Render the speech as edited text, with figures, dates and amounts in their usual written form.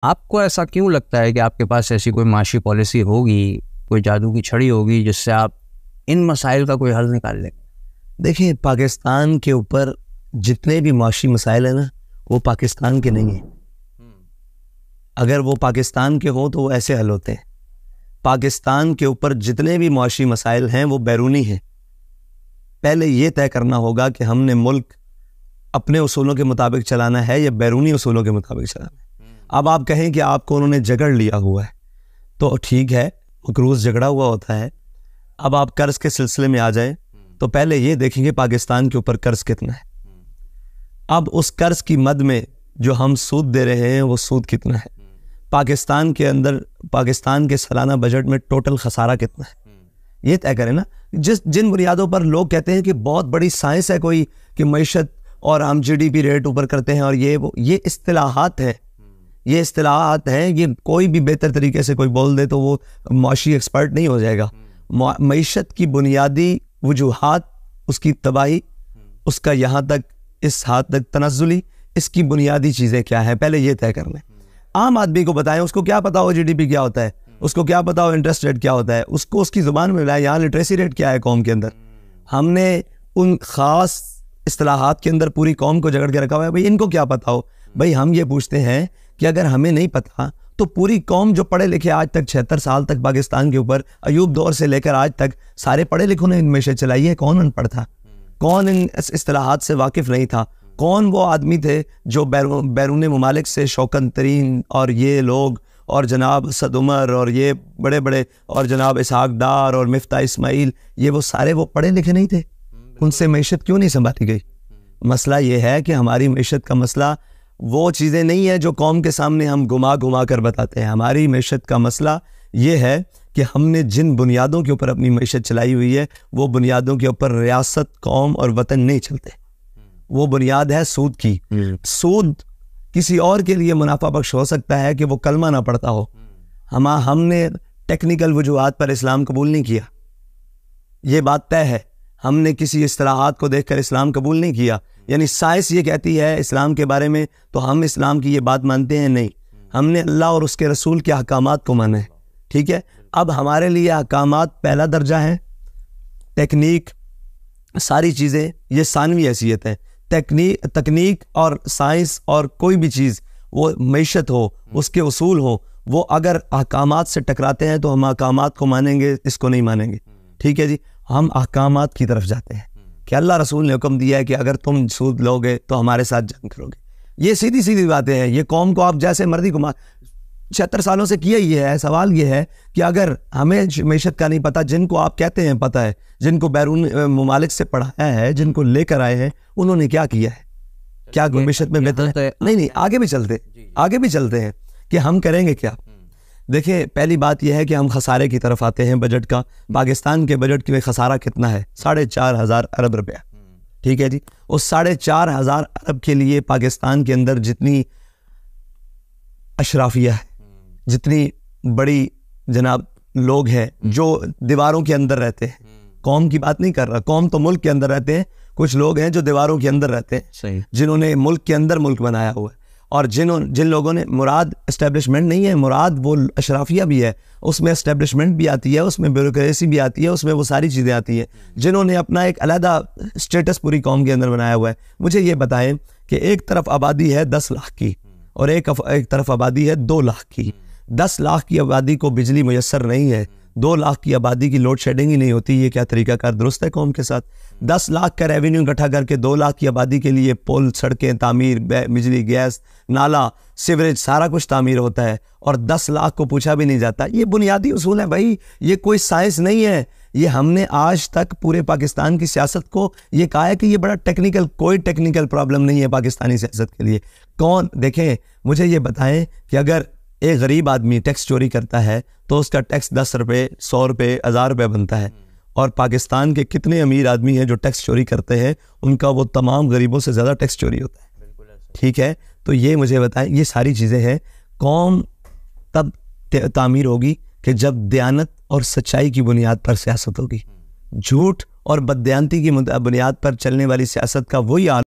आपको ऐसा क्यों लगता है कि आपके पास ऐसी कोई माशी पॉलिसी होगी, कोई जादू की छड़ी होगी जिससे आप इन मसाइल का कोई हल निकाल लेंगे? देखिए, पाकिस्तान के ऊपर जितने भी माशी मसाइल हैं ना, वो पाकिस्तान के नहीं हैं। अगर वो पाकिस्तान के हों तो वो ऐसे हल होते हैं। पाकिस्तान के ऊपर जितने भी माशी मसाइल हैं वो बैरूनी हैं। पहले ये तय करना होगा कि हमने मुल्क अपने उसूलों के मुताबिक चलाना है या बैरूनी उसूलों के मुताबिक चलाना है। अब आप कहें कि आपको उन्होंने झगड़ लिया हुआ है तो ठीक है, मकरूज झगड़ा हुआ होता है। अब आप कर्ज के सिलसिले में आ जाएं तो पहले ये देखेंगे पाकिस्तान के ऊपर कर्ज कितना है। अब उस कर्ज की मद में जो हम सूद दे रहे हैं वो सूद कितना है। पाकिस्तान के अंदर, पाकिस्तान के सालाना बजट में टोटल खसारा कितना है, ये तय करें ना। जिन बुनियादों पर लोग कहते हैं कि बहुत बड़ी साइंस है कोई कि मईशत और हम GDP रेट ऊपर करते हैं और ये इस्तिलाहात है, ये इस्तिलाहात हैं। ये कोई भी बेहतर तरीके से कोई बोल दे तो वो माशी एक्सपर्ट नहीं हो जाएगा। मईशत की बुनियादी वजूहात, उसकी तबाही, उसका यहाँ तक इस हाथ तक तनज़्ज़ुली, इसकी बुनियादी चीज़ें क्या हैं, पहले ये तय कर लें। आम आदमी को बताएं, उसको क्या पता हो GDP क्या होता है, उसको क्या पता हो इंटरेस्ट रेट क्या होता है, उसको उसकी ज़ुबान में मिलाएं। यहाँ लिटरेसी रेट क्या है कौम के अंदर। हमने उन ख़ास इस्तिलाहात के अंदर पूरी कौम को जकड़ के रखा हुआ है। भाई इनको क्या पता हो। भाई हम ये पूछते हैं कि अगर हमें नहीं पता तो पूरी कौम जो पढ़े लिखे आज तक 76 साल तक पाकिस्तान के ऊपर अयूब दौर से लेकर आज तक सारे पढ़े लिखों ने इनमें से चलाई है। कौन अनपढ़ था, कौन इन इस्तिलाहात से वाकिफ़ नहीं था, कौन वो आदमी थे जो बैरून ममालिक से शौकत तरीन और ये लोग और जनाब सद उमर और ये बड़े बड़े और जनाब इसहाक डार और मिफ्ता इस्माइल, ये वो सारे वो पढ़े लिखे नहीं थे। उनसे मैशत क्यों नहीं संभाली गई? मसला ये है कि हमारी मैशत का मसला वो चीज़ें नहीं है जो कौम के सामने हम घुमा घुमा कर बताते हैं। हमारी मैशत का मसला ये है कि हमने जिन बुनियादों के ऊपर अपनी मैशत चलाई हुई है वो बुनियादों के ऊपर रियासत, कौम और वतन नहीं चलते। वो बुनियाद है सूद की। सूद किसी और के लिए मुनाफा बख्श हो सकता है कि वो कलमा ना पढ़ता हो। हमने टेक्निकल वजूहात पर इस्लाम कबूल नहीं किया, ये बात तय है। हमने किसी इस्तिलाहात को देखकर इस्लाम कबूल नहीं किया। यानी साइंस ये कहती है इस्लाम के बारे में तो हम इस्लाम की ये बात मानते हैं, नहीं। हमने अल्लाह और उसके रसूल के अहकामात को माना है, ठीक है। अब हमारे लिए अहकामात पहला दर्जा है, टेक्निक सारी चीज़ें ये सानवी हैसियत है। तकनीक और साइंस और कोई भी चीज़ वो मैशत हो, उसके उसूल हो, वो अगर अहकामात से टकराते हैं तो हम अहकामात को मानेंगे, इसको नहीं मानेंगे, ठीक है जी। हम अहकामात की तरफ जाते हैं कि अल्लाह रसूल ने हुक्म दिया है कि अगर तुम सूद लोगे तो हमारे साथ जंग करोगे। ये सीधी सीधी बातें हैं। ये कौम को आप जैसे मर्जी घुमा 76 सालों से किया ही है। सवाल ये है कि अगर हमें मैशत का नहीं पता, जिनको आप कहते हैं पता है, जिनको बैरून ममालिक से पढ़ाया है, जिनको लेकर आए हैं, उन्होंने क्या किया है, क्या मैशत में बेहतर है? नहीं, आगे भी चलते हैं कि हम करेंगे क्या। देखिए, पहली बात यह है कि हम खसारे की तरफ आते हैं बजट का। पाकिस्तान के बजट में खसारा कितना है? 4,500 अरब रुपया, ठीक है जी। उस 4,500 अरब के लिए पाकिस्तान के अंदर जितनी अशराफिया है, जितनी बड़ी जनाब लोग हैं जो दीवारों के अंदर रहते हैं, कौम की बात नहीं कर रहा, कौम तो मुल्क के अंदर रहते हैं, कुछ लोग हैं जो दीवारों के अंदर रहते हैं, जिन्होंने मुल्क के अंदर मुल्क बनाया हुआ है। और जिन लोगों ने, मुराद एस्टेब्लिशमेंट नहीं है, मुराद वो अशराफिया भी है, उसमें एस्टेब्लिशमेंट भी आती है, उसमें ब्यूरोक्रेसी भी आती है, उसमें वो सारी चीज़ें आती हैं, जिन्होंने अपना एक अलहदा स्टेटस पूरी कौम के अंदर बनाया हुआ है। मुझे ये बताएं कि एक तरफ आबादी है 10 लाख की और एक तरफ आबादी है 2 लाख की। 10 लाख की आबादी को बिजली मुयस्सर नहीं है, 2 लाख की आबादी की लोड शेडिंग ही नहीं होती। ये क्या तरीकाकार दुरुस्त है कौम के साथ? 10 लाख का रेवेन्यू इकट्ठा करके 2 लाख की आबादी के लिए पुल, सड़कें तामीर, बिजली, गैस, नाला, सीवरेज, सारा कुछ तामीर होता है और 10 लाख को पूछा भी नहीं जाता। ये बुनियादी उसूल है भाई, ये कोई साइंस नहीं है। ये हमने आज तक पूरे पाकिस्तान की सियासत को ये कहा है कि ये बड़ा टेक्निकल, कोई टेक्निकल प्रॉब्लम नहीं है पाकिस्तानी सियासत के लिए। कौन, देखें मुझे ये बताएं कि अगर एक गरीब आदमी टैक्स चोरी करता है तो उसका टैक्स 10 रुपये, 100 रुपये, 1000 रुपये बनता है, और पाकिस्तान के कितने अमीर आदमी हैं जो टैक्स चोरी करते हैं, उनका वो तमाम गरीबों से ज़्यादा टैक्स चोरी होता है, ठीक है। तो ये मुझे बताएं, ये सारी चीज़ें हैं। कौम तब तामीर होगी कि जब दयानत और सच्चाई की बुनियाद पर सियासत होगी। झूठ और बददयांती की बुनियाद पर चलने वाली सियासत का वही